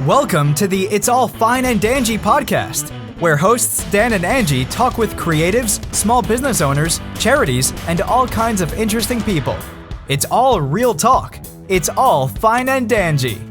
Welcome to the It's All Fine and Danjee podcast, where hosts Dan and Angie talk with creatives, small business owners, charities, and all kinds of interesting people. It's all real talk. It's all fine and Danjee.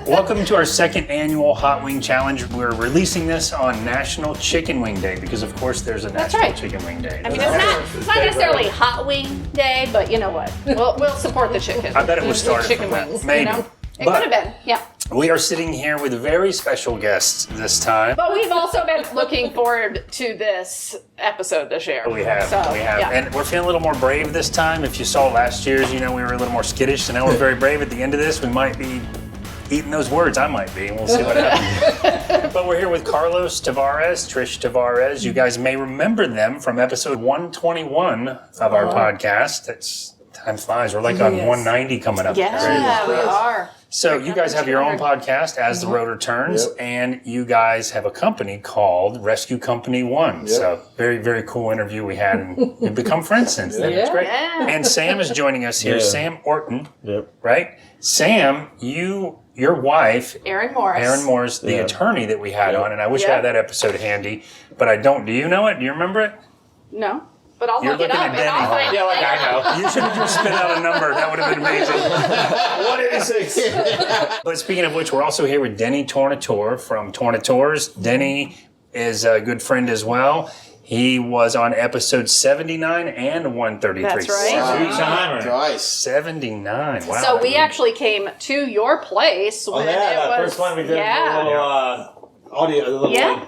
Welcome to our second annual Hot Wing Challenge. We're releasing this on National Chicken Wing Day because, of course, there's a National Chicken Wing Day. I mean, it's not necessarily Hot Wing Day, but you know what? We'll support the chicken. I bet it was started chicken from that. wings. Maybe. You know? It could have been, yeah. We are sitting here with very special guests this time. But we've also been looking forward to this episode this year. We have. Yeah. And we're feeling a little more brave this time. If you saw last year's, we were a little more skittish, so now we're very brave. At the end of this, we might be eating those words. I might be. We'll see what happens. But we're here with Carlos Tavarez, Trisha Tavarez. You guys may remember them from episode 121 of our podcast. Time flies. We're like on 190 coming up. Yeah, we are. So you guys have your own podcast, As the Rotor Turns, and you guys have a company called Rescue Company One. So very, very cool interview we had, and we've become friends since then. It's great. Yeah. And Sam is joining us here. Sam Orton, right? Sam, your wife, Erin Morse, the attorney that we had on, and I wish I had that episode handy, but I don't. Do you know it? Do you remember it? No. But I'll You're look it looking up at and I'll Denny. find I know. You should have just spit out a number. That would have been amazing. 186. But speaking of which, we're also here with Denny Tornatore from Tornatore's. Denny is a good friend as well. He was on episode 79 and 133. That's right. Nice. 79. Wow. So we actually came to your place when that first one we did a little audio, a little Yep.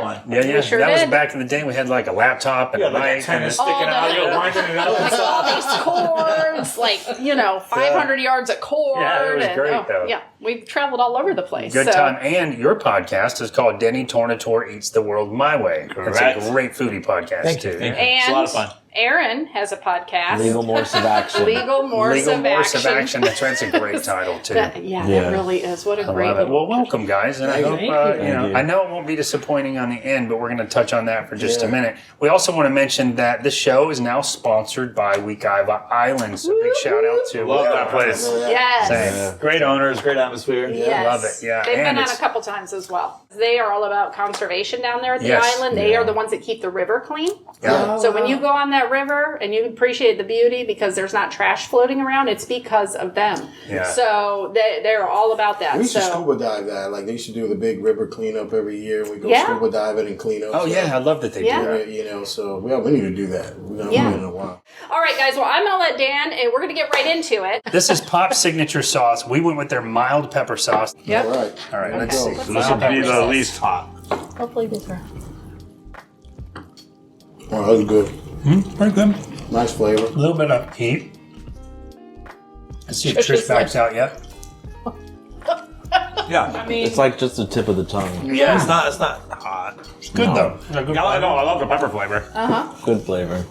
one. Yeah. Sure that was did. back in the day. We had like a laptop and a like mic. a tennis sticking out, you're winding it up and all stuff. these cords, 500 yards of cord. Yeah, it was great, though. Yeah, we've traveled all over the place. Good time. And your podcast is called Denny Tornatore-Eats the World My Way. Correct. It's a great foodie podcast, Thank too. you. And It's a lot of fun. Erin has a podcast. Legal Morse of Action. Legal Morse of Action. That's right. That's a great title, too. That really is. What a I great love it. Well, welcome, guys. And I hope, you. I know it won't be disappointing on the end, but we're going to touch on that for just a minute. We also want to mention that the show is now sponsored by Wekiva Island. So big shout out to Love that place. Yes. Same. Great owners, great atmosphere. Yes. Love it, yeah. They've And been on it's- a couple times as well. They are all about conservation down there at the Yes. island. They are the ones that keep the river clean. Yeah. So when you go on that river and you appreciate the beauty because there's not trash floating around, it's because of them. Yeah. So they're all about that. We used to So scuba dive that. Like, they used to do the big river cleanup every year. We go Yeah. scuba diving and clean up. Oh, yeah. I love that they Yeah. do that. So we need to do that. We haven't done it in a while. all right, guys. Well, I'm gonna let Dan, and we're gonna get right into it. This is Pop's signature sauce. We went with their mild pepper sauce. Yep. All right. All right, let's go. see. This would be the least hot. Hopefully this are. Oh, that was good. Pretty good. Nice flavor. A little bit of heat. Let's see if Trisha's Trish backs out yet. Yeah. It's like just the tip of the tongue. Yeah. It's not hot. It's good, though. It's a good I love the pepper flavor. Good flavor.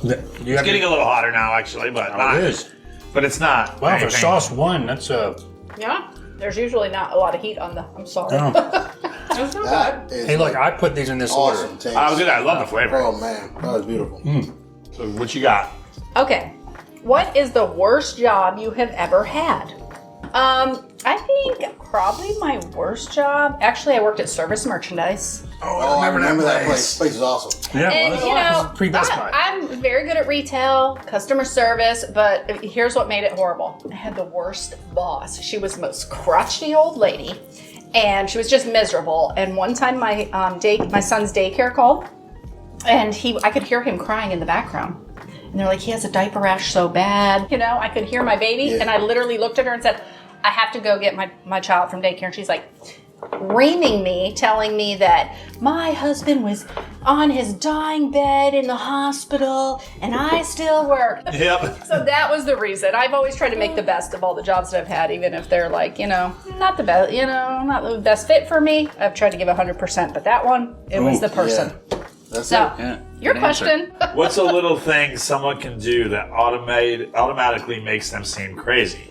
It's getting a little hotter now, actually, but it is. But it's not. Wow, for anything. sauce one, that's a... Yeah. There's usually not a lot of heat on the. I'm sorry. Oh. That's not bad. That is Hey, look, I put these in this awesome order. taste. I was good. I love the flavor. Oh, man. That was beautiful. So what you got? Okay. What is the worst job you have ever had? I think probably my worst job. Actually, I worked at Service Merchandise. Oh, I remember that place. Place is awesome. Yeah, And, well, you that's know, pre-Best Buy. I'm very good at retail, customer service, but here's what made it horrible. I had the worst boss. She was the most crotchety old lady, and she was just miserable. And one time my son's daycare called, and I could hear him crying in the background. And they're like, he has a diaper rash so bad. I could hear my baby, and I literally looked at her and said, I have to go get my child from daycare. And she's like, reaming me, telling me that my husband was on his dying bed in the hospital and I still work. Yep. So that was the reason. I've always tried to make the best of all the jobs that I've had, even if they're like, not the best, not the best fit for me. I've tried to give 100%, but that one, it was the person. That's So, it. Yeah, your good question. What's a little thing someone can do that automatically makes them seem crazy?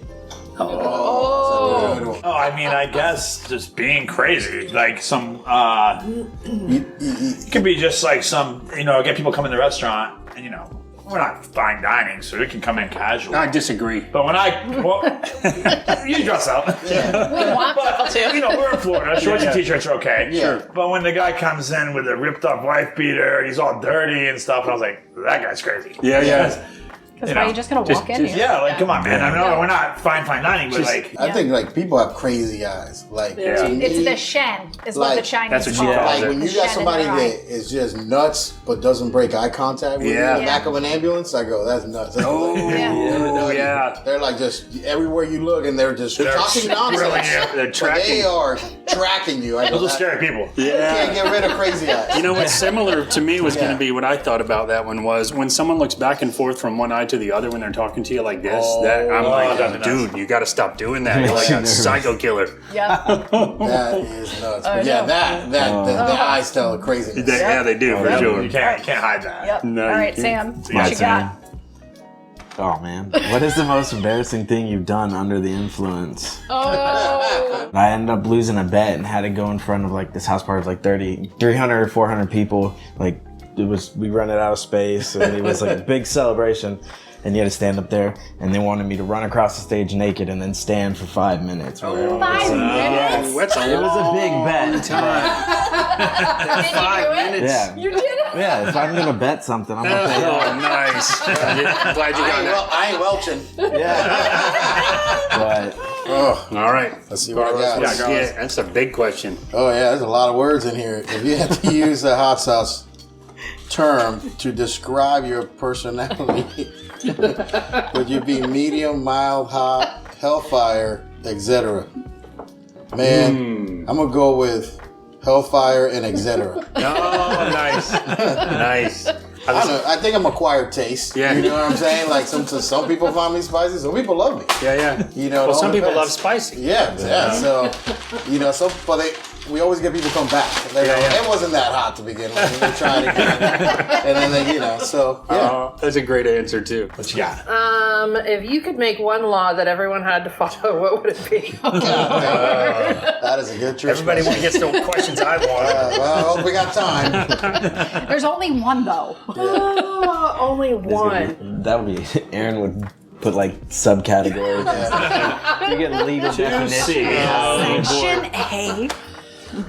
Oh. Good one. Oh, I mean, I guess just being crazy. Like some, it could be just like some, get people come in the restaurant and, we're not fine dining, so we can come in casual. I disagree. But when you dress up. We want people to. You know, we're in Florida. Shorts and t-shirts are okay. Yeah. But when the guy comes in with a ripped up wife beater, he's all dirty and stuff, and I was like, that guy's crazy. Yeah. Because why are you just going to walk in here? Yeah, like, come on, man. I know we're not fine dining, but like... I think, like, people have crazy eyes. Like, to me, It's the shen, is what the Chinese that's what call you it. call like, it. when The you got shen in somebody their eye. that is just nuts but doesn't break eye contact with you in the back of an ambulance, I go, that's nuts. Yeah. They're like just everywhere you look, and they're just talking nonsense. They're But tracking. they are tracking you. I go, Those are scary people. you can't get rid of crazy eyes. You know what's similar to me was going to be what I thought about that one was when someone looks back and forth from one eye to the other when they're talking to you like this. I'm like, dude, you got to stop doing that. You're like a psycho killer. Yeah. That is nuts. But yeah, the eyes tell a crazy. Yeah, they do for sure. You can't hide that. Yep. No, All you right, can't. Sam. What you got? Oh man, what is the most embarrassing thing you've done under the influence? Oh. I ended up losing a bet and had to go in front of like this house party of like 300 or 400 people. Like we rented out of space and it was like a big celebration. And you had to stand up there, and they wanted me to run across the stage naked and then stand for 5 minutes. 5 minutes? That's It was a big bet. Did you do it? minutes. Yeah. You did it? Yeah, if I'm gonna bet something, I'm gonna pay Oh, up. nice. I'm glad you got that. I ain't welching. Yeah. But Oh, All right. let's see what I got. Yeah, that's a big question. Oh yeah, there's a lot of words in here. If you had to use a hot sauce term to describe your personality, would you be medium, mild, hot, hellfire, etc.? Man, I'm gonna go with hellfire and etc. Oh, nice. Nice. I don't know. I think I'm acquired taste. Yeah. You know what I'm saying? Like some people find me spicy, some people love me. Yeah. You know, Well, it all some people depends. love spicy. Yeah. So, you know, we always get people come back. They go, Yeah. it wasn't that hot to begin with. We try it again, and then they, you know. So yeah. That's a great answer too. what you got? If you could make one law that everyone had to follow, what would it be? That is a good trick. Everybody gets the questions I want. Well, I hope we got time. There's only one, though. Only one. that would be Aaron would put like subcategories. You get legal definition. Section A.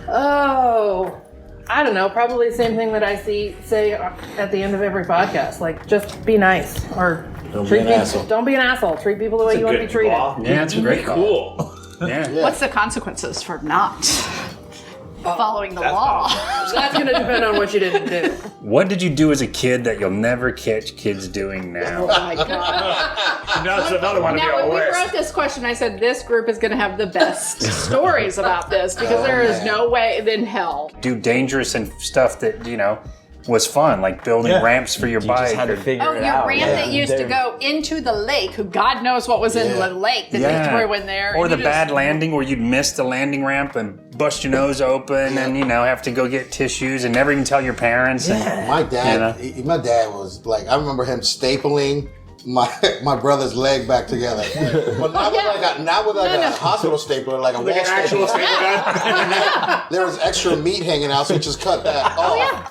Oh, I don't know. Probably the same thing that I say at the end of every podcast. Like, just be nice or Don't be treat an people. asshole. Don't be an asshole. Treat people the way you want to be treated. Yeah, it's great. Cool. Yeah. What's the consequences for not following the law? That's going to depend on what you didn't do. What did you do as a kid that you'll never catch kids doing now? Oh my God. That's another one to be Now, on when the we list. wrote this question, I said this group is going to have the best stories about this because there is no way in hell. Do dangerous and stuff that, was fun, like building ramps for your You bike. just had to or- figure Oh, it your out. ramp that used to go into the lake, who God knows what was in the lake that they threw in there. Or and the you bad just- landing where you'd miss the landing ramp and bust your nose open and, have to go get tissues and never even tell your parents. And, My dad, my dad was like, I remember him stapling my brother's leg back together, but not with a hospital stapler, like a wall stapler. There was extra meat hanging out, so he just cut that off.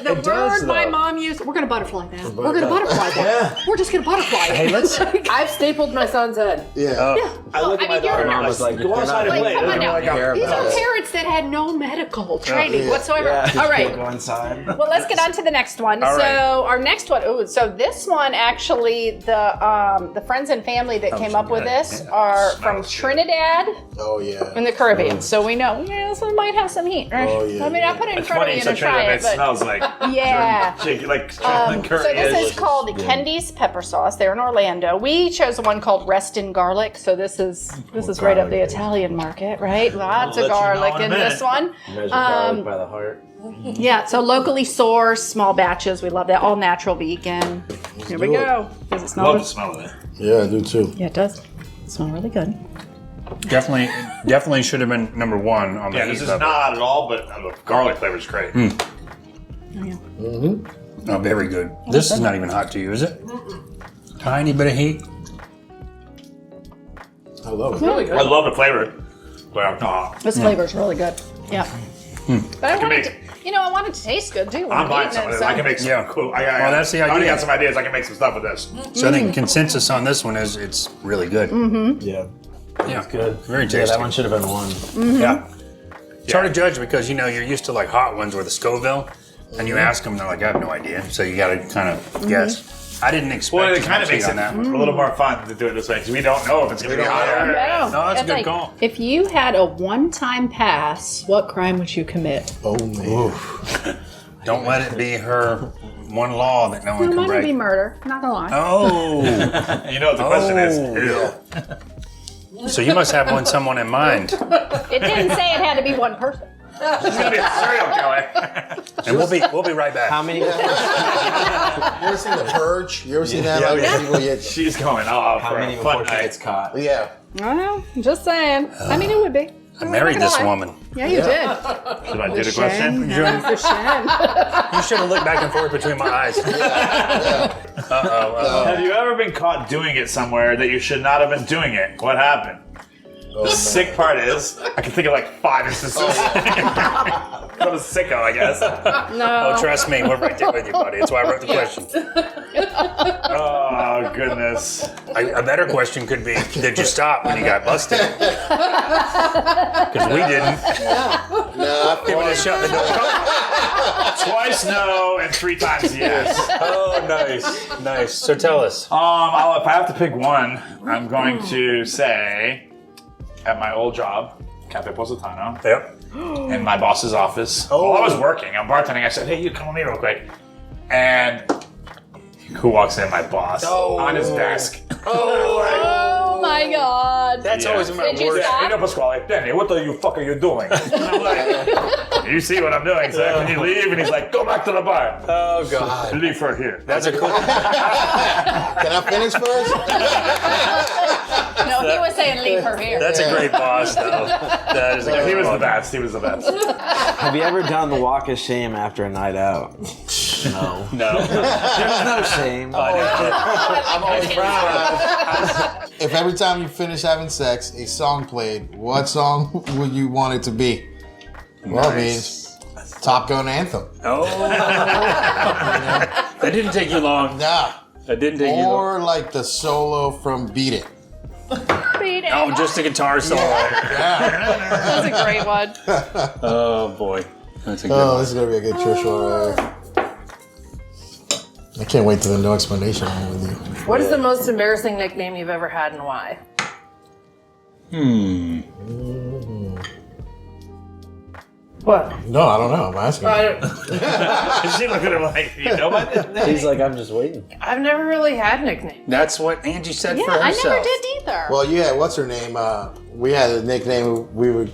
The word my mom used, we're going to butterfly that. We're going to butterfly that. We're just going to butterfly it. hey, let's. I've stapled my son's head. Yeah. I look at my daughter and I was like, Go outside and play. Come on now. care These about are it. parents that had no medical training whatsoever. Yeah, All right. go inside. Well, let's get on to the next one. All right. So our next one, so this one actually, the friends and family that came up with this are from Trinidad Oh yeah. in the Caribbean. So we know, this one might have some heat, right? Oh, yeah, I mean, I'll put it in It's front of funny you you said and try Trinidad. it, It but smells like yeah. chicken, like So curry. this is called Kendy's pepper sauce. They're in Orlando. We chose the one called Reston Garlic. So this is right up the Italian market, right? Lots I'll of let you know garlic in a in minute. this one. Measure garlic by the heart. Yeah, so locally sourced, small batches. We love that. All natural, vegan. Here we do it. go. Does it I smell love the good? smell of it. Yeah, I do too. Yeah, it does. Smell really good. Definitely should have been number one on the Yeah, heat this is level. not at all, but the garlic flavor is great. Oh, very good. This is not even hot to you, is it? Tiny bit of heat. I love it. Really good. I love the flavor. But This flavor is really good. Yeah. But I wanted to, You know, I want it to taste good too. when I'm buying eating some of it, this. so- I can make some cool. Well, that's the I already idea. got some ideas. I can make some stuff with this. So I think consensus on this one is it's really good. Yeah. Yeah, Good. very Yeah, tasty. that one should have been one. Yeah. It's hard to judge because you're used to like hot ones with a Scoville, and you ask them, they're like, I have no idea. So you got to kind of guess. I didn't expect. Well, it as kind of much makes heat it on that one. a little more fun to do it this way because we don't know if it's going to be hot or No, No, that's a good like, call. If you had a one-time pass, what crime would you commit? Oh man. Don't let it be her one law that no one It can might break. be murder. Not gonna lie. Oh, You know what the question is? Ew. so you must have someone in mind, It didn't say it had to be one person. It's going to be a serial killer. and we'll be right back. How many? You ever seen The Purge? You ever seen that? Yeah, Like, yeah. people get, She's going off How for many a before fun she night. gets caught? yeah. Well, just saying. I mean, it would be. I married this woman. Yeah, you did. Should I do the question? For shame. You should have looked back and forth between my eyes. Have you ever been caught doing it somewhere that you should not have been doing it? What happened? The sick part is, I can think of like 5 instances. I'm a sicko, I guess. No. Oh, trust me, we're right there with you, buddy. That's why I wrote the question. Oh, goodness. A better question could be, did you stop when you got busted? Because we didn't. No, People just shut the door. Twice no and 3 times yes. Oh, nice. Nice. So tell us. If I have to pick one, I'm going to say at my old job, Cafe Positano, Yep. in my boss's office. While I was working, I'm bartending. I said, "Hey, you come with me real quick." And who walks in? My boss on his desk. Oh my God. That's Yeah. always my Did you worst. stop? Hey, no, Pasquale, Denny, what the fuck are you doing? And I'm like, you see what I'm doing, sir? Can you leave? And he's like, go back to the bar. Oh, God. Leave her here. That's a cool. Can I finish first? No, he was saying leave her here. That's a great boss, though. That is a He great was the boss. best. He was the best. Have you ever done the walk of shame after a night out? No. No. There's no shame. I'm always proud. If every time you finish having sex, a song played, what song would you want it to be? Well, I mean, Top Gun anthem. Oh. That didn't take you long. Nah. That didn't take you long. Or like the solo from Beat It. Beat it. Oh, just a guitar solo. That's a great one. Oh, boy. That's a good Oh, one. this is gonna be a good Trisha right here. I can't wait to the no explanation one with you. What is the most embarrassing nickname you've ever had and why? What? No, I don't know. I'm asking. She looked at him like, you know what? He's like, I'm just waiting. I've never really had nicknames. That's what Angie said Yeah, for I herself. never did either. Well, yeah. What's her name? We had a nickname. We would.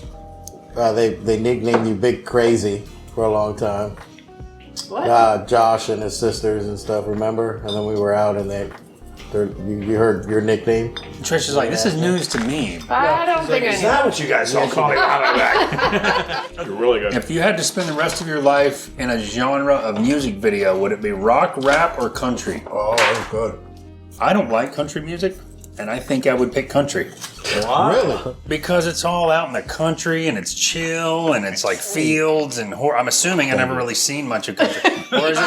They nicknamed you Big Crazy for a long time. What? Josh and his sisters and stuff. Remember? And then we were out, and you heard your nickname. Trisha's like, this is news to me. I don't think I Is knew. that what you guys all call me behind my back? You're really good. If you had to spend the rest of your life in a genre of music video, would it be rock, rap, or country? Oh, that's good. I don't like country music, and I think I would pick country. Really? Because it's all out in the country, and it's chill, and it's like fields, and I'm assuming I've never really seen much of country. Or is it?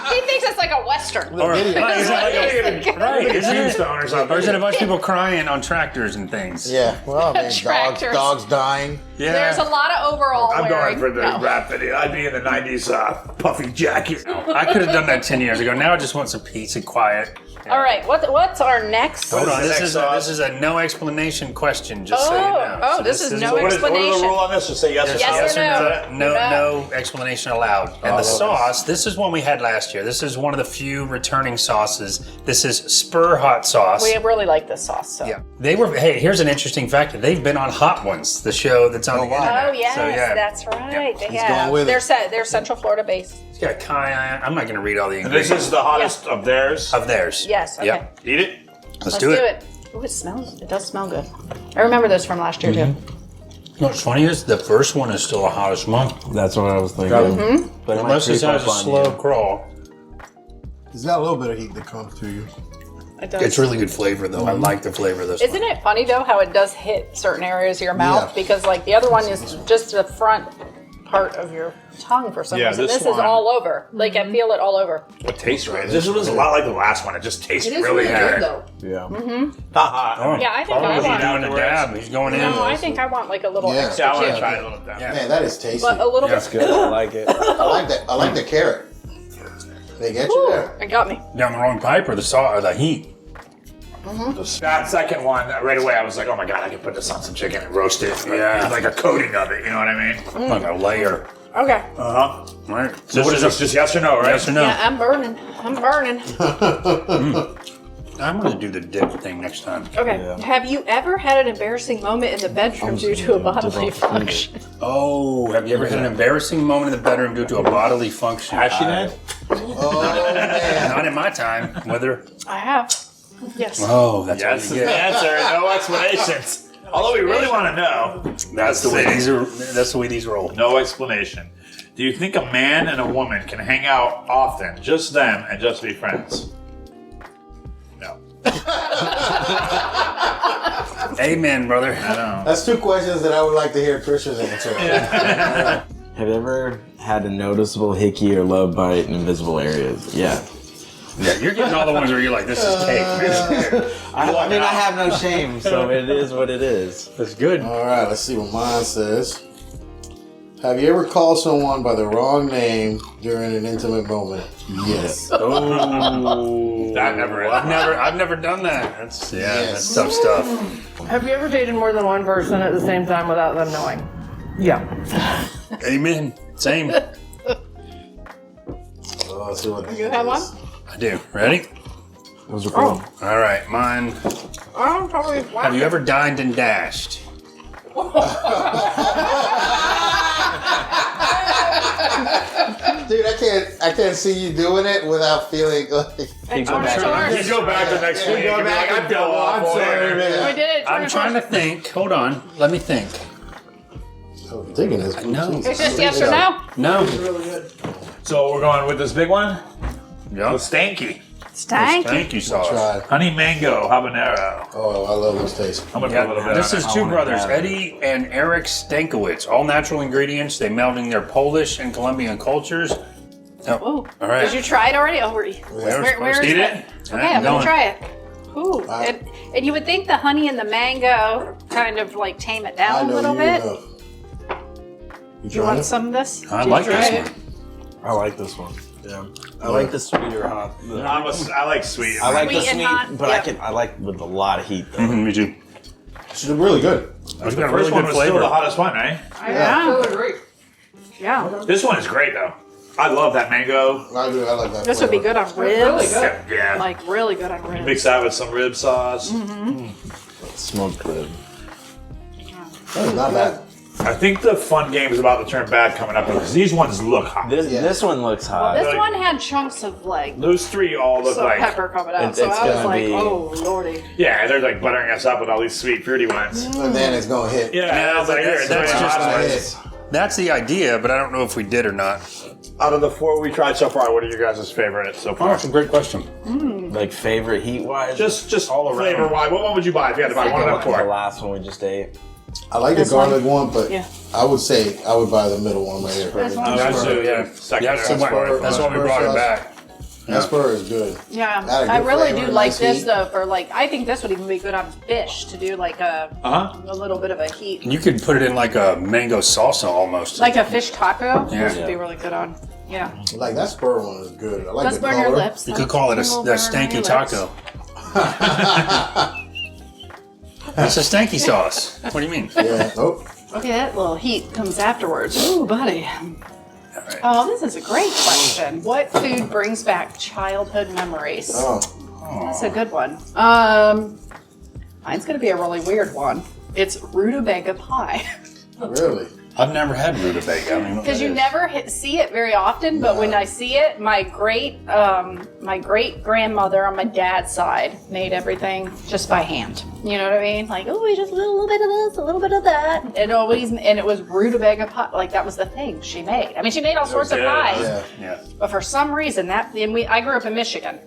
He thinks it's like a Western. Or, video. right, is it like right, isn't it? Tombstone or something. Or is it a bunch of people crying on tractors and things? Yeah. Well, I mean, Tractors. dogs dying. Yeah. There's a lot of overall I'm wearing. going for the No. rap video. I'd be in the 90s puffy jacket. I could have done that 10 years ago. Now I just want some peace and quiet. All right, what's our next? Hold on, the this next is sauce? a no explanation question, just so you know. Oh, So this is no What is the explanation. rule on this? Just say yes or Yes no. or no. No explanation allowed. And the sauce, this is one we had last year. This is one of the few returning sauces. This is SPUR hot sauce. We really like this sauce. So. Yeah. Hey, here's an interesting fact. They've been on Hot Ones, the show that's on the internet. Oh yes, So, yeah. that's right. They He's have. going with it. They're Central Florida based. It's got cayenne. I'm not going to read all the This ingredients is the hottest of theirs. of theirs. Yes. Okay. Yep. Eat it. Let's do it. Ooh, it smells. It does smell good. I remember this from last year too. What's funny is the first one is still the hottest one. That's what I was thinking. But it might Unless it creep has up a on slow you. crawl. There's got a little bit of heat that comes to you. It does. It's really good flavor, though. I like the flavor of this Isn't it funny though how it does hit certain areas of your mouth Yeah. because like the other one is just the front part of your tongue for some Yeah, reason. this This is one- all over. Like I feel it all over. It tastes great. This was a lot like the last one. It just tastes It is really really good. good though. Yeah. Oh, Yeah, I think I Carlos is want- doing a dab. He's going in. No, I think I want like a little Yeah. extra Yeah, I want to chip. try it a little bit. Yeah. Man, that is tasty. But a little That's bit. Good. I like it. I like that. I like the carrot. They get you there. It got me. Down the wrong pipe or the salt or the heat? That second one, right away, I was like, oh my god, I can put this on some chicken and roast it. Yeah. Like a coating of it, you know what I mean? Like a layer. Okay. Uh-huh. Right. So what is this? Just yes or no, right? Yes or no? Yeah, I'm burning. I'm burning. I'm going to do the dip thing next time. Okay. Yeah. Have you ever had an embarrassing moment in the bedroom due to a bodily function? Oh, have you ever had an embarrassing moment in the bedroom due to a bodily function? Has she then? Oh man. Not in my time. Whether. I have. Yes. Oh, that's Yes is what you the get. answer. No explanations. Although we really want to know. That's the way See. these are. That's the way these roll. No explanation. Do you think a man and a woman can hang out often, just them, and just be friends? No. Amen, brother. I know. That's two questions that I would like to hear Trisha's answer. Have you ever had a noticeable hickey or love bite in invisible areas? Yeah. Yeah, you're getting all the ones where you're like, this is cake, man. I mean, I have no shame, so it is what it is. That's good. All right, let's see what mine says. Have you ever called someone by the wrong name during an intimate moment? Yes. Oh, That never is. I've never done that. That's Yes. that's tough stuff. Have you ever dated more than one person at the same time without them knowing? Yeah. Amen. Same. Let's see what You have one? I do. Ready? Those are cool. All right, mine. Oh, probably. Have you ever dined and dashed? Dude, I can't see you doing it without feeling like. And go back. Tornatore. You go back the next week. go and be back like, and I feel go, I'm awful sorry, here. man. We did it. I'm trying to think. Hold on. Let me think. I'm thinking this. know. It's just yes or no. No. So we're going with this big one? Yeah. The Stanky. Stanky. Thank you, sauce. Try. Honey mango habanero. Oh, I love those tastes. I'm gonna put a little bit This on is it. two wanna brothers, have it. Eddie and Eric Stankowitz. All natural ingredients. They meld in their Polish and Colombian cultures. Oh, Ooh. all right. Did you try it already? Oh, where We're where supposed is to eat it? it? Okay, I'm gonna going. try it. Ooh, and you would think the honey and the mango kind of like tame it I down a know little you bit. enough. You Do you trying want it? some of this? I Did like you try this it? one. I like this one. Yeah. I like the sweeter hot. I like sweet. I like the Sweet and sweet, hot, but yeah. I like with a lot of heat though. Mhm, me too. It's really good. It's The got a first really one good was still flavor. the hottest one, right? Yeah. Great. Yeah. This one is great though. I love that mango. I do. I like that. This would be flavor. good on ribs. Really good. Yeah. Like really good on ribs. Mix that with some rib sauce. Smoked rib. That is not bad. I think the fun game is about to turn bad coming up because these ones look hot. This one looks hot. This one had chunks of like Those three all look some like pepper coming out, It's so I was gonna like, be- oh lordy. yeah, they're like buttering us up with all these sweet fruity ones. And then it's gonna hit. Yeah, Yeah, but here, that's it's just hot like- ones. That's the idea, but I don't know if we did or not. Out of the four we tried so far, what are your guys' favorite so Oh, far? that's a great question. Like favorite heat wise. Just All around. flavor wise. What one would you buy if you had to buy one of them the four? last one we just ate. I like the This one? garlic one, but Yeah. I would say I would buy the middle one right here. This one? That's Spur, it, yeah. Second Yeah, there. that's why- that's why we brought it back. That spur is good. Yeah, Got a I good really flavor, do like nice this heat. though. For like, I think this would even be good on fish to do like a little bit of a heat, You could put it in like a mango salsa almost. like a fish taco. Yeah. This would be really good on. Yeah, Like that spur one is good. I like does the burn color. your lips. You could call it a stanky taco. It's a stanky sauce. What do you mean? Yeah. Oh. Okay, that little heat comes afterwards. Ooh, buddy. Oh, this is a great question. What food brings back childhood memories? Oh. That's a good one. Mine's gonna be a really weird one. It's rutabaga pie. Really? I've never had rutabaga. I mean, what Because that you is. never see it very often, but when I see it, my great grandmother on my dad's side made everything just by hand. You know what I mean? Like, oh, we just a little bit of this, a little bit of that, and it was rutabaga pie. Like that was the thing she made. I mean, she made all sorts of pies, Yeah. Yeah. but for some reason I grew up in Michigan,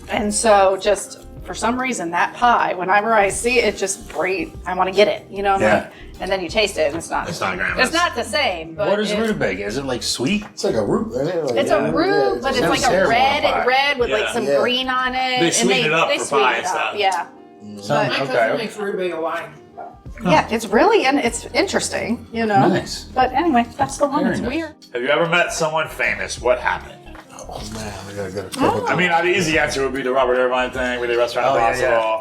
and so just for some reason, that pie, whenever I see it, just great. I want to get it. You know, I'm like, and then you taste it, and it's not. It's not grandma's. It's not the same. But What is rutabaga? Is it like sweet? It's like a root. Isn't it? Like, It's a root, but it's sounds like a terrible red on pie. red with like Yeah. some Yeah. green on it. They sweeten it up they for sweeten pie it and up, stuff. Yeah. Some- My cousin okay. makes rutabaga wine. Yeah, it's really and it's interesting, you know. Nice. But anyway, that's the one. Very It's nice. weird. Have you ever met someone famous? What happened? Oh man, we gotta get a couple. I mean, the easy answer would be the Robert Irvine thing with the Restaurant Oh, yeah,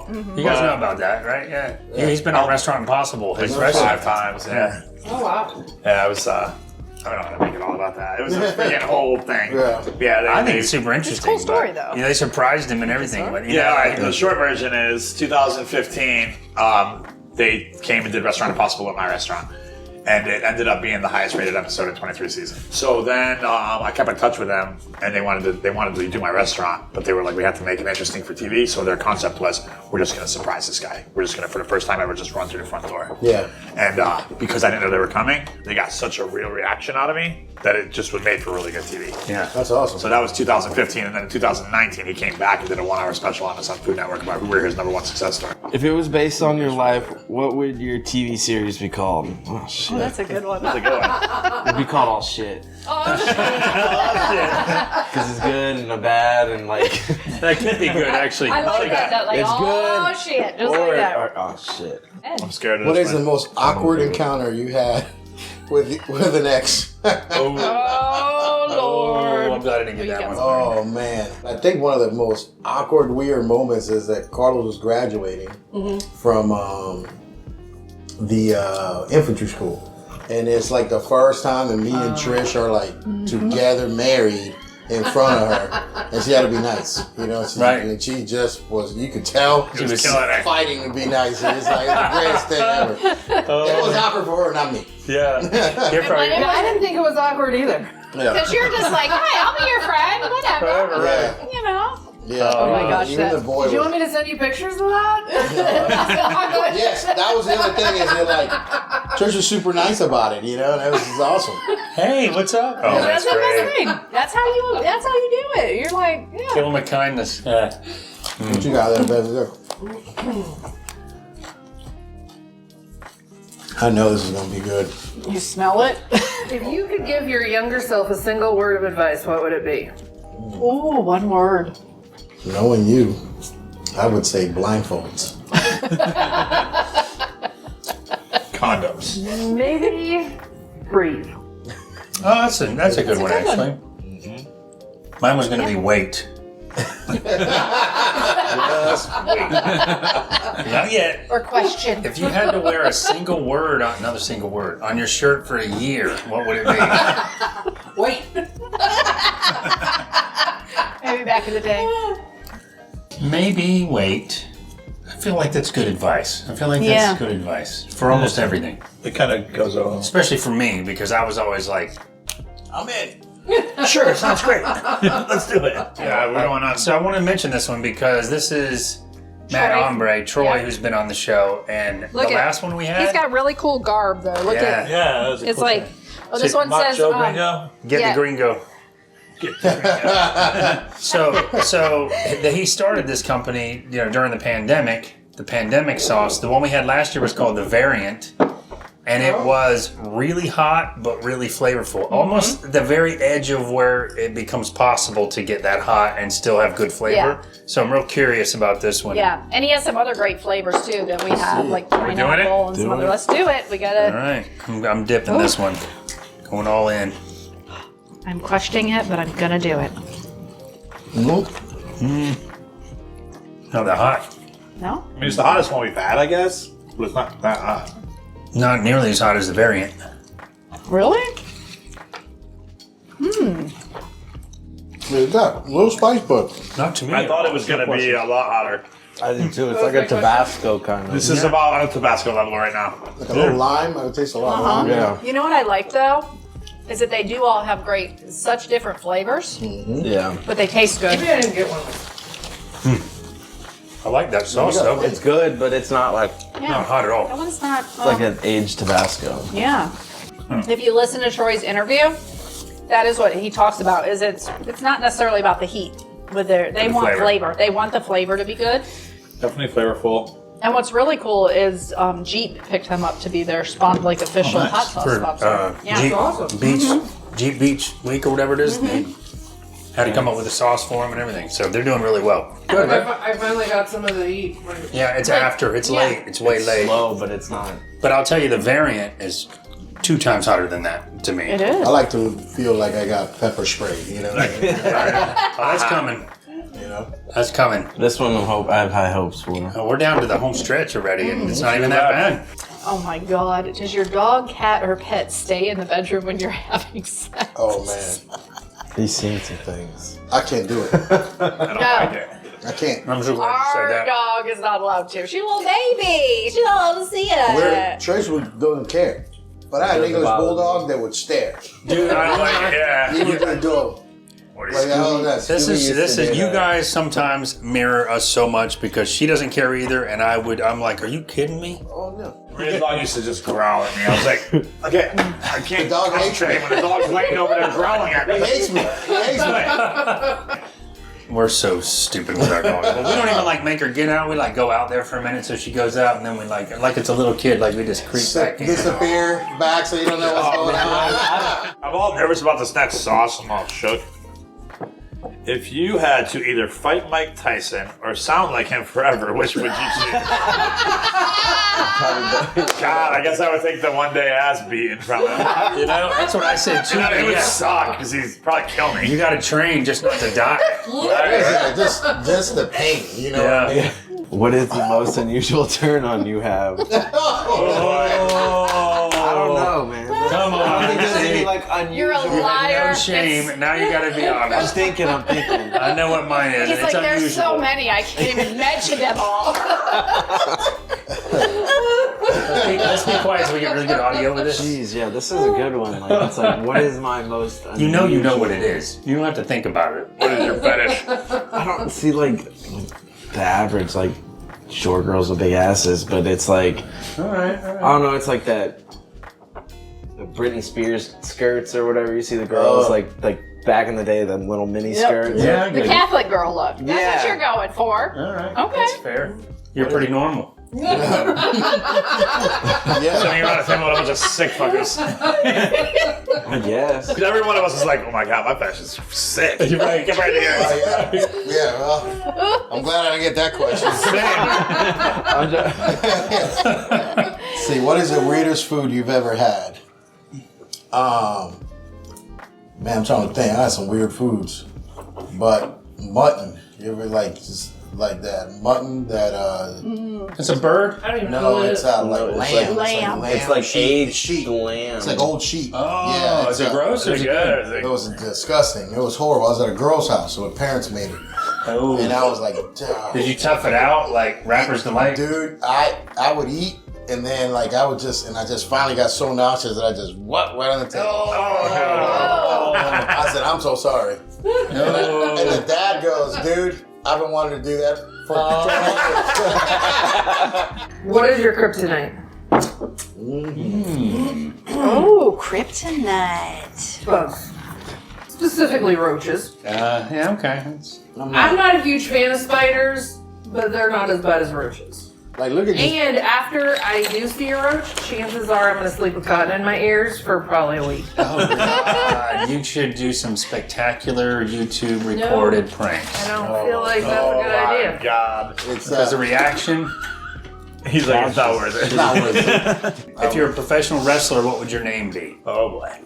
Impossible. You guys know about that, right? Yeah. He's been on Restaurant Impossible. His Like restaurant. 5 times. Yeah. Oh wow. Yeah, it was. I don't know how to make it all about that. It was a freaking whole thing. Yeah. I think it's super interesting. cool story, but, though. You know, they surprised him and everything. But, you Yeah, know, all right. The short version is 2015. They came and did Restaurant Impossible at my restaurant, and it ended up being the highest rated episode of 23 season. So then I kept in touch with them, and they wanted to do my restaurant, but they were like, we have to make it interesting for TV. So their concept was, we're just going to surprise this guy. We're just going to, for the first time ever, just run through the front door. Yeah. And because I didn't know they were coming, they got such a real reaction out of me that it just was made for really good TV. Yeah. That's awesome. So that was 2015, and then in 2019 he came back and did a 1-hour special on us on Food Network about who were his #1 success story. If it was based on your life, what would your TV series be called? Oh shit. Oh, that's a good one. That's a good one. It'd be called All Shit. Oh, shit. Because it's good and bad and like. That could be good, actually. I like that. Like, It's oh good. shit, just or, like that. or oh shit. I'm scared of What this is the one. most awkward encounter you had with an ex? Oh Lord. Oh, I'm glad I didn't get that one. Oh man, I think one of the most awkward, weird moments is that Carlos was graduating from the infantry school, and it's like the first time that me and Trish are like together, married in front of her, and she had to be nice, you know. Right. And she just was. You could tell She was killing it. fighting to be nice. And it's like the greatest thing ever. It was awkward for her, not me. Yeah. You're probably, But I didn't think it was awkward either. Yeah. because you're just like, hi, I'll be your friend, whatever. Yeah. You know. Yeah. Oh my gosh, Even the boy Do you was. want me to send you pictures of that? Yes, that was the other thing. Is that like Trish was super nice about it, you know, and that was just awesome. hey, what's up? Oh, That's that's the best great. thing. That's how you do it. You're like, yeah. Kill him with kindness. What you got there, baby? I know this is gonna be good. You smell it? If you could give your younger self a single word of advice, what would it be? Ooh, one word. Knowing you, I would say blindfolds. Condoms. Maybe breathe. Oh, that's a good one, actually. Mine was going to be wait. Yes. Not yet. Or question. If you had to wear a single word, another single word, on your shirt for a year, what would it be? Wait. Maybe back in the day. Maybe wait. I feel like that's good advice. I feel like Yeah. that's good advice for almost everything. It kind of goes over. Especially for me, because I was always like, I'm in. Sure, sounds great. Let's do it. Yeah, we're going on. So I want to mention this one because this is Matt Troy. Hombre, Troy, Yeah. who's been on the show, and Look the at- last one we had. He's got really cool garb though. Look Yeah. at Yeah, that was a it's cool like thing. oh this one says Gringo. Get Yeah. the gringo. Get the Gringo. So he started this company, you know, during the pandemic. The pandemic sauce, the one we had last year was called the Variant, and it was really hot but really flavorful. Almost the very edge of where it becomes possible to get that hot and still have good flavor. So I'm real curious about this one. yeah. And he has some other great flavors too that we have, like doing it? pineapple and some other. Let's do it. We All gotta right, I'm dipping this one, going all in. I'm questioning it, but I'm gonna do it. Nope. Oh, they're hot. No? I mean, it's the hottest one we've had, I guess, but it's not that hot. Not nearly as hot as the Variant. Really? It's got a little spice, but Not to me. I thought it was going to be a lot hotter. I did too. It's like a Tabasco kind of. This is about on a Tabasco level right now. like a little lime. I would taste a lot of lime. Yeah. You know what I like though? Is that they do all have such different flavors, Yeah. but they taste good. Maybe I didn't get one. I like that sauce though. It's good, but it's not like Yeah. Not hot at all. That one's not. like an aged Tabasco. Yeah. If you listen to Troy's interview, that is what he talks about. Is it's not necessarily about the heat. They want flavor. flavor. They want the flavor to be good. Definitely flavorful. And what's really cool is Jeep picked them up to be their official hot sauce For sponsor. Jeep, awesome. Jeep Beach Week or whatever it is. They had to come up with a sauce for them and everything. So they're doing really well. Good. I finally got some of the eat. Yeah, it's after. It's late. It's way late. Slow, but it's not. But I'll tell you, the variant is 2 times hotter than that to me. It is. I like to feel like I got pepper spray, you know? Oh, that's coming. You know? That's coming. This one I have high hopes for. Oh, we're down to the home stretch already, and it's not even that bad. Oh my God. Does your dog, cat, or pet stay in the bedroom when you're having sex? Oh, man. He's seen some things. I can't do it. I don't like it. I can't. I'm so glad you said Our that. dog is not allowed to. She's a little baby. She's not allowed to see it. Trace doesn't care. But I had an English bulldog that would stare. Dude, I like it. Yeah. He would the door. What Like, oh, that's This Scooby is used to do you that. guys sometimes mirror us so much because she doesn't care either, and I'm like, are you kidding me? Oh, no. His dog used to just growl at me. I was like, okay, I can't The dog hates me. concentrate when the dog's laying over there growling at He me. hates me. He hates me. We're so stupid with our dog. But we don't even like make her get out. We like go out there for a minute so she goes out, and then we like it's a little kid. Like we just creep back in. Disappear back so you don't know what's going on. I'm all nervous about this next sauce. I'm all shook. If you had to either fight Mike Tyson or sound like him forever, which would you choose? God, I guess I would take the one day ass beating from him. You know, that's what I said too. It would Yeah. suck because he'd probably kill me. You got to train just not to die. Yeah, just the pain, you know what I mean? What is the most unusual turn on you have? Oh, I don't know, man. Come I don't think on. there's any See? like You're a unusual. liar. No shame. Now you got to be honest. I'm thinking. I know what mine is. He's and like, it's there's unusual. so many, I can't even mention them all. Let's be quiet so we get really good audio with this. Jeez, yeah, this is a good one. Like, it's like, what is my most unusual? You know what it is. You don't have to think about it. What is your fetish? I don't see like the average like short girls with big asses, but it's like All right. I don't know. It's like that the Britney Spears skirts or whatever. You see the girls like back in the day, them little mini skirts. Yeah, I The get it. Catholic girl look. That's Yeah. what you're going for. All right. Okay. That's fair. You're pretty normal. So Yeah. you're not a thing with a bunch of sick fuckers. I guess. Because every one of us is like, oh my god, my fetish is sick. You're right. Get right here. Yeah, well, I'm glad I didn't get that question. See, what is the weirdest food you've ever had? Man, I'm trying to think. I had some weird foods, but mutton. You ever like just like that mutton that? It's a bird. I don't even know No, what it it's is. like lamb. Lamb. It's like aged sheep. lamb. It's like old sheep. Oh, yeah, is it gross or is it good? It was disgusting. It was horrible. I was at a girl's house, so her parents made it, Oh. and I was like, "Duh." Did you tough it out like Rapper's Delight? Dude, I would eat, and then like I just finally got so nauseous that I just right on the table. Oh. I said, I'm so sorry. No. And the dad goes, dude, I've been wanting to do that for 20 years. What is your kryptonite? Oh, kryptonite. Bugs. Specifically roaches. Yeah, okay. That's- I'm not a huge fan of spiders, but they're not as bad as roaches. Like, look at this. And after I do see a roach, chances are I'm going to sleep with cotton in my ears for probably a week. Oh, God. You should do some spectacular YouTube recorded pranks. I don't feel like that's a good idea. God. It's Because the reaction, He's like, it's not worth it. not worth it. if you're a professional wrestler, what would your name be? Oh boy.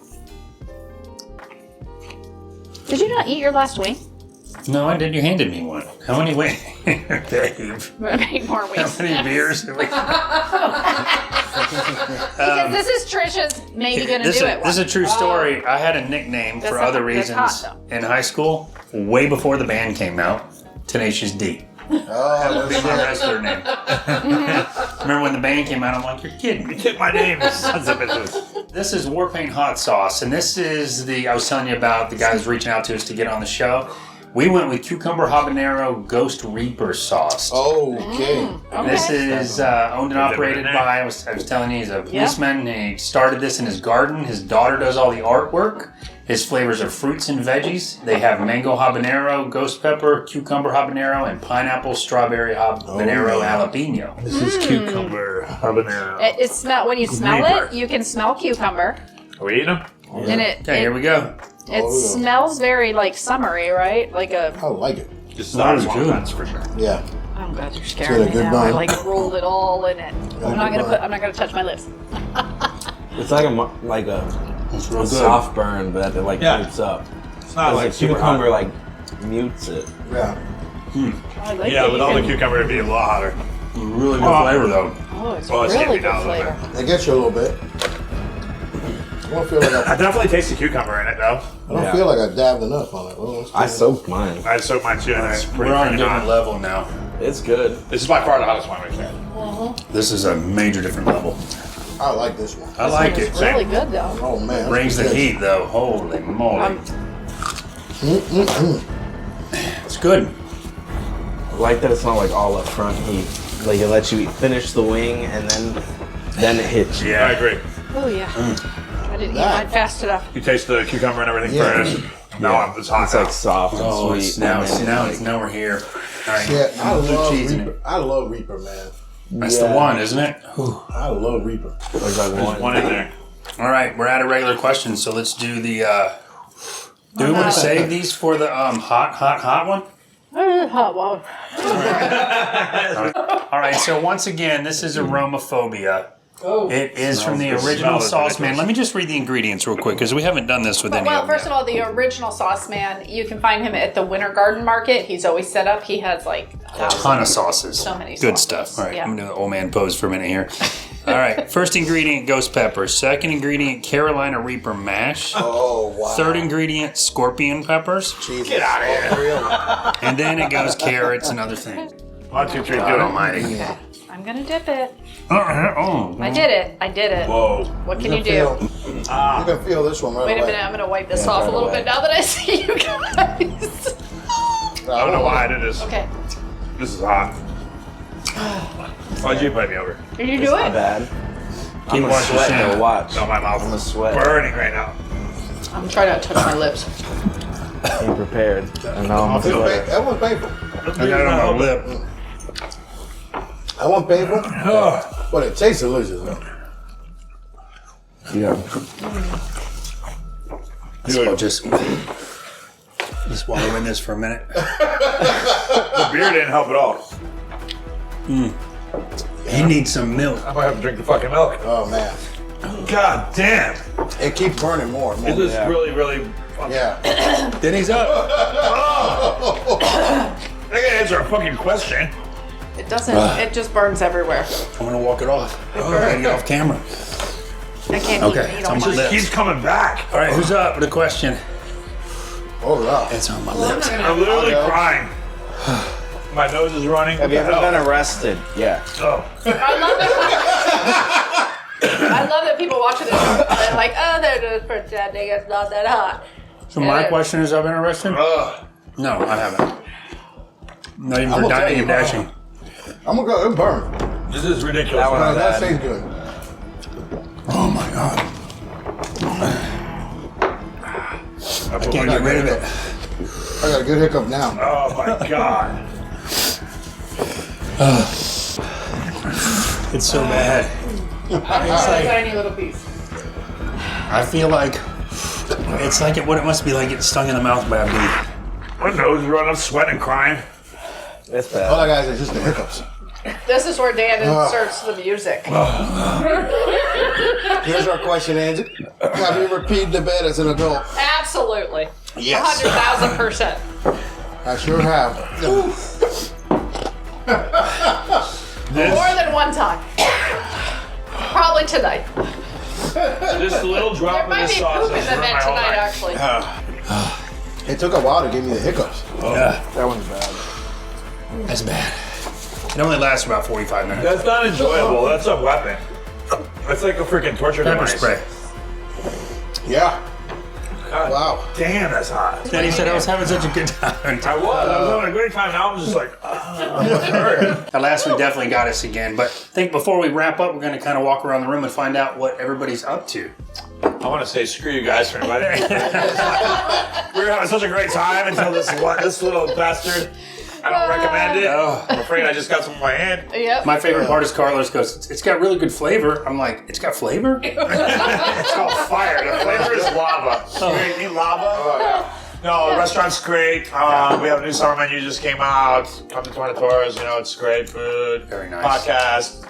Did you not eat your last wing? No, I did. You handed me one. How many wings? Dave. Make more How wings. many beers? Did we- Because this is Trisha's maybe gonna this do is, it. This is a true story. I had a nickname That's for not- other that's reasons hot, in high school, way before the band came out. Tenacious D. That Oh, would be my wrestler name. Remember when the band came out? I'm like, you're kidding me. Take my name, sons of bitches. This is Warpaint Hot Sauce, and this is I was telling you about the guys reaching out to us to get on the show. We went with cucumber habanero ghost reaper sauce. okay. This is owned and operated there. by, I was telling you, he's a policeman. He started this in his garden. His daughter does all the artwork. His flavors are fruits and veggies. They have mango habanero, ghost pepper, cucumber habanero, and pineapple strawberry habanero jalapeno. This is cucumber habanero. It's not when you smell it, you can smell cucumber. Are we eating them? And Okay, here we go. it smells very like summery, right? Like a I like it. This is not as good. good. For sure. Yeah. oh god, you're Is scaring it a me good now. I burn? like rolled it all in it. I'm not gonna touch my lips. It's like a It's real good. soft burn, but it like heats up. It's not like the super cucumber hot. like mutes it. Yeah. I like Yeah, it. with You all the can- cucumber, it'd be a lot hotter. Really good flavor, though. Oh, it's Well, it's really getting me good now a little flavor. It gets you a little bit. I don't feel like I definitely taste the cucumber in it, though. I don't feel like I dabbed enough on it. Well, I soaked mine. I soaked mine too, and it's pretty We're on a freaking different hot. level now. It's good. This is by far the hottest one we've had. This is a major different level. I like this one. I like it. It's really good though. Oh man. Brings the that's heat, though. Holy moly. Um, It's good. I like that it's not like all up front heat. Like it lets you finish the wing and then it hits you. Yeah. I agree. oh yeah. I didn't eat That- mine fast enough. You taste the cucumber and everything Yeah. first. Now it's hot. It's like soft and Oh, sweet. it's now, and then, now we're here. All right. Yeah, I Blue love cheese in Reaper. it. I love Reaper, man. That's the one, isn't it? Whew. I love Reaper. There's like One in there. All right, we're out of regular questions, so let's do the. Do we want to save these for the hot one? Hot water. All right, so once again, this is Aromaphobia. Oh. It is from the It original smells Sauce Man. ridiculous. Let me just read the ingredients real quick because we haven't done this with any Well, of them. first of all, the original Sauce Man, you can find him at the Winter Garden Market. He's always set up. He has like A ton of sauces. So many Good sauces. stuff. All right, Yeah. I'm going to do the old man pose for a minute here. All right, first ingredient, ghost pepper. Second ingredient, Carolina Reaper mash. Oh wow. Third ingredient, scorpion peppers. Jesus. Get out of here. And then it goes carrots and other things. 1, 2, 3, God do it. almighty. Okay. I'm gonna dip it. Oh. I did it. I did it. Whoa. What can you feel, do? You can feel this one right Wait a away. minute. I'm gonna wipe this off a right little away. bit now that I see you guys. I don't know why I did this. Okay. This is hot. Why'd you invite me over? Did you do Not it? bad. Keep I'm gonna watching sweat Sam. though, watch. No, my mouth I'm is gonna sweat. burning right now. I'm trying not to touch my lips. Be prepared. And now I'm gonna sweat. That one's painful. I got it on my lip. That one painful. But it tastes delicious though. Yeah. So just wallow in this for a minute. The beer didn't help at all. He needs some milk. I might have to drink the fucking milk. Oh man. God damn. It keeps burning more and more. It is really, really. Yeah. Then he's up. I gotta answer a fucking question. It doesn't. It just burns everywhere. I'm gonna walk it off. I gotta get off camera. I can't Okay, even eat it's on on my my lips. lips. Keeps coming back. All right, who's up with a question? Hold up. It's on my lips. I'm literally crying. My nose is running. Have you ever been arrested? Yeah. Oh. I love that people watching this. They're like, oh, they're just pretending it's not that hot. So my question is, I've been arrested? Ugh. No, I haven't. Not even I'm for gonna tell dining you, and dashing. I'm gonna go. It burn. This is ridiculous. That one- That tastes good. Oh my god. I I can't get rid of it. I got a good hiccup now. Oh my god. It's so bad. It's a tiny little piece. I feel like it's like what it must be like getting stung in the mouth by a bee. My nose is running. I'm sweating and crying. It's All bad. I got is just the hiccups. This is where Dan inserts the music. Here's our question, Angie. Have you ever peed the bed as an adult? Absolutely. Yes. 100,000%. I sure have. More than one time. Probably tonight. This little drop There of might this be sauce poop in has the ruined vent my whole tonight, night. actually. It took a while to give me the hiccups. Yeah, That one's bad. that's bad. It only lasts about 45 minutes. That's not enjoyable. That's a weapon. That's like a freaking torture Pepper device. spray. Yeah. God Wow. damn, that's hot. Then he said I was having such a good time. I was having a great time. Now I'm just like, That last one definitely got us again. But I think before we wrap up, we're going to kind of walk around the room and find out what everybody's up to. I want to say screw you guys for inviting me. We were having such a great time until this little bastard. I don't recommend it. I'm afraid I just got some in my hand. Yep. My favorite part is Carlos goes, it's got really good flavor. I'm like, it's got flavor? It's called fire. The flavor is lava. You need lava? Oh, yeah. No, the restaurant's great. We have a new summer menu just came out. Come to Tornatore's, it's great food. Very nice. Podcast.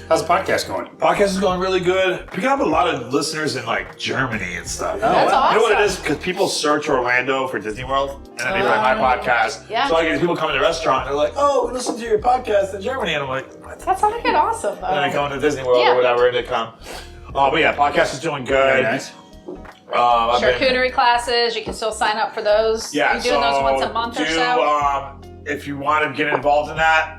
How's the podcast going? Podcast is going really good. Picking up a lot of listeners in like Germany and stuff. That's awesome. You know what it is? Because people search Orlando for Disney World, and then they find my podcast. Yeah. So I get people coming to the restaurant, and they're like, "Oh, we listened to your podcast in Germany," and I'm like, "What?" That's fucking awesome, though. And then they come to Disney World Yeah. or whatever, and they come. But yeah, podcast is doing good. Very nice. I've been- Charcuterie classes, you can still sign up for those. Yeah, You're doing those once a month or so? If you want to get involved in that,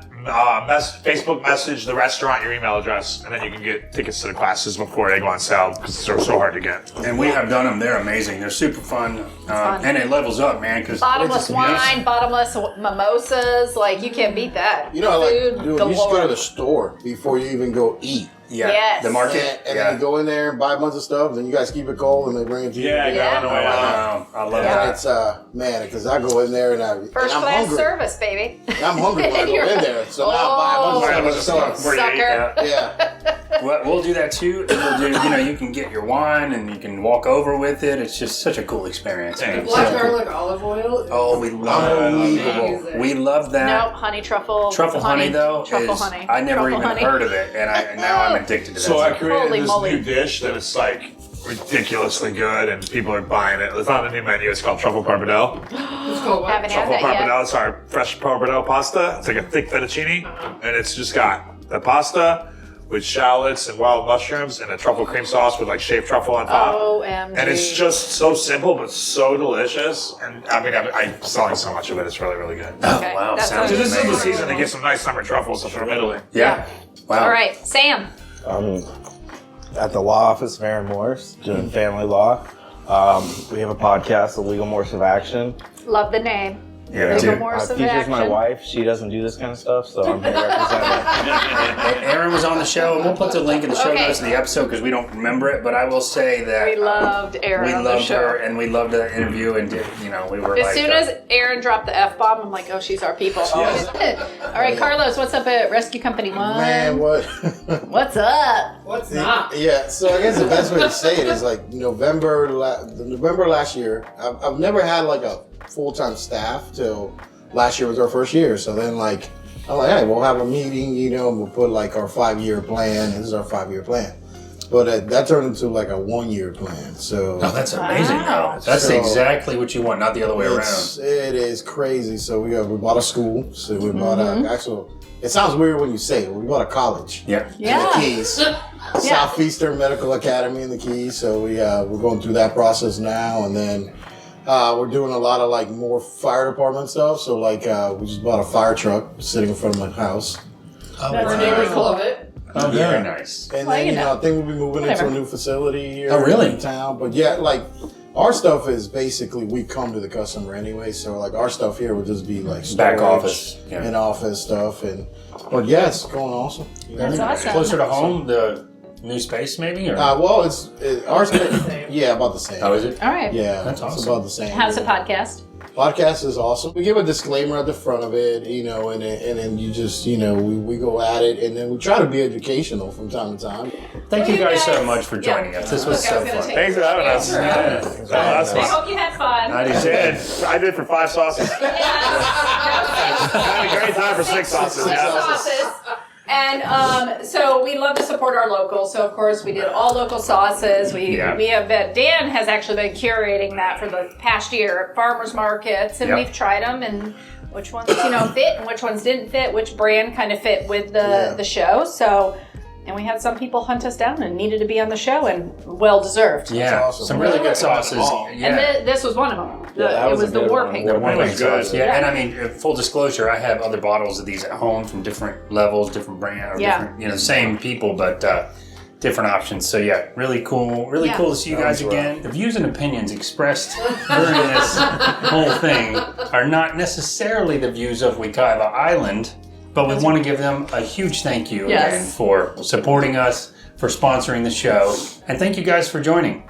Facebook message the restaurant your email address, and then you can get tickets to the classes before they go on sale because they're so hard to get. And we have done them. They're amazing. They're super fun. fun. And it levels up, man. Cause Bottomless wine, bottomless mimosas, like you can't beat that. You know, like, Food dude, you galore. should go to the store before you even go eat. Yeah, Yes. the market. And then you go in there and buy a bunch of stuff, then you guys keep it cold and they bring it to you. Yeah, Yeah. on the way out. I love And that. it's, man, because I go in there and First I'm class hungry. service, baby. I'm hungry when I go in there, so now I buy a bunch of stuff. Where you eat, Sucker. Yeah. We'll do that too. And we'll do, you can get your wine and you can walk over with it. It's just such a cool experience. Thanks. Black garlic olive oil. Oh, we love Unbelievable. We love that. No, honey truffle. Truffle honey though Truffle is honey. I never Truffle even honey. heard of it, and now I'm addicted to that. So I stuff. created Holy this moly. new dish that is like ridiculously good, and people are buying it. It's on the new menu. It's called truffle pappardelle. It's called what? Haven't had Truffle that yet. pappardelle is our fresh pappardelle pasta. It's like a thick fettuccine, and it's just got the pasta with shallots and wild mushrooms and a truffle cream sauce with like shaved truffle on top. OMG. And it's just so simple but so delicious. And I mean, I'm selling so much of it. It's really, really good. Okay, wow, that sounds So sounds this is the amazing. season to get some nice summer truffles from Italy. Yeah. Wow. All right, Sam. At the law office, Mayor Morse, doing family law. We have a podcast, The Legal Morse of Action. Love the name. Yeah, Legal dude. Morse of Features my Action. wife. She doesn't do this kind of stuff, so I'm here representing. Aaron was on the show, and we'll put the link in the show Okay. notes of the episode because we don't remember it. But I will say that We loved Aaron we on the loved show. her, and we loved that interview, and we were As like, soon as Aaron dropped the F-bomb, I'm like, oh, she's our people. All right, Carlos, what's up at Rescue Company 1? Man, what? What's up? What's not? Yeah, so I guess the best way to say it is like November last year. I've never had like a full-time staff till last year was our first year. So then like, I'm like, hey, we'll have a meeting, we'll put like our 5-year plan. This is our 5-year plan. But that turned into like a 1-year plan. So oh, that's amazing. Wow. Though. That's So- exactly what you want, not the other way around. it is crazy. So we bought a school. So we bought a actual. It sounds weird when you say it. We bought a college. Yeah. In Yeah. the Keys. Southeastern Medical Academy in the Keys. So we're going through that process now, and then we're doing a lot of like more fire department stuff. So like we just bought a fire truck sitting in front of my house, That's Our really neighbors cool. love it. Oh, very nice. and Well, then you know. I think we'll be moving Whatever. into a new facility here Oh, really? in town. But yeah, like our stuff is basically we come to the customer anyway. So like our stuff here would just be like Back storage office, yeah. and office stuff, but yeah, it's going awesome. That's awesome. Closer to home, the new space maybe? Or? Well, it's ours. same. Yeah, about the same. Oh, is it? All right. Yeah, That's It's awesome. about the same. How's the podcast? Podcast is awesome. We give a disclaimer at the front of it, and then you just, we go at it, and then we try to be educational from time to time. Thank you guys so much for Yeah. joining us. This was Look, I so was gonna fun. take- Thanks for having us. Yeah. I hope you had fun. I did. I did for 5 sauces. I had a great time for 6 sauces. Six Yeah. sauces. And so we love to support our locals. So of course we did all local sauces. We have been, Dan has actually been curating that for the past year at farmers markets, and Yep. we've tried them and which ones fit and which ones didn't fit, which brand kind of fit with the show. So. And we had some people hunt us down and needed to be on the show, and well deserved. Yeah, awesome. some really good sauces. And Yeah. this was one of them. that It was was a the good War one. Pig. War One was good. sauce. Yeah, and I mean, full disclosure, I have other bottles of these at home from different levels, different brands, Yeah. different, same people, but different options. So yeah, really cool. Really Yeah. cool to see you guys again. The views and opinions expressed during this whole thing are not necessarily the views of Wekiva Island, but we want to give them a huge thank you Yes. again for supporting us, for sponsoring the show. And thank you guys for joining.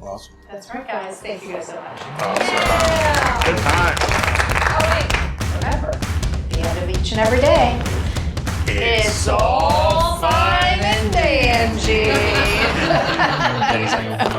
Awesome. That's right, guys. Thank you guys so much. Good time. Oh, wait. Remember, at the end of each and every day, it's all fine and dandy. Denny's like,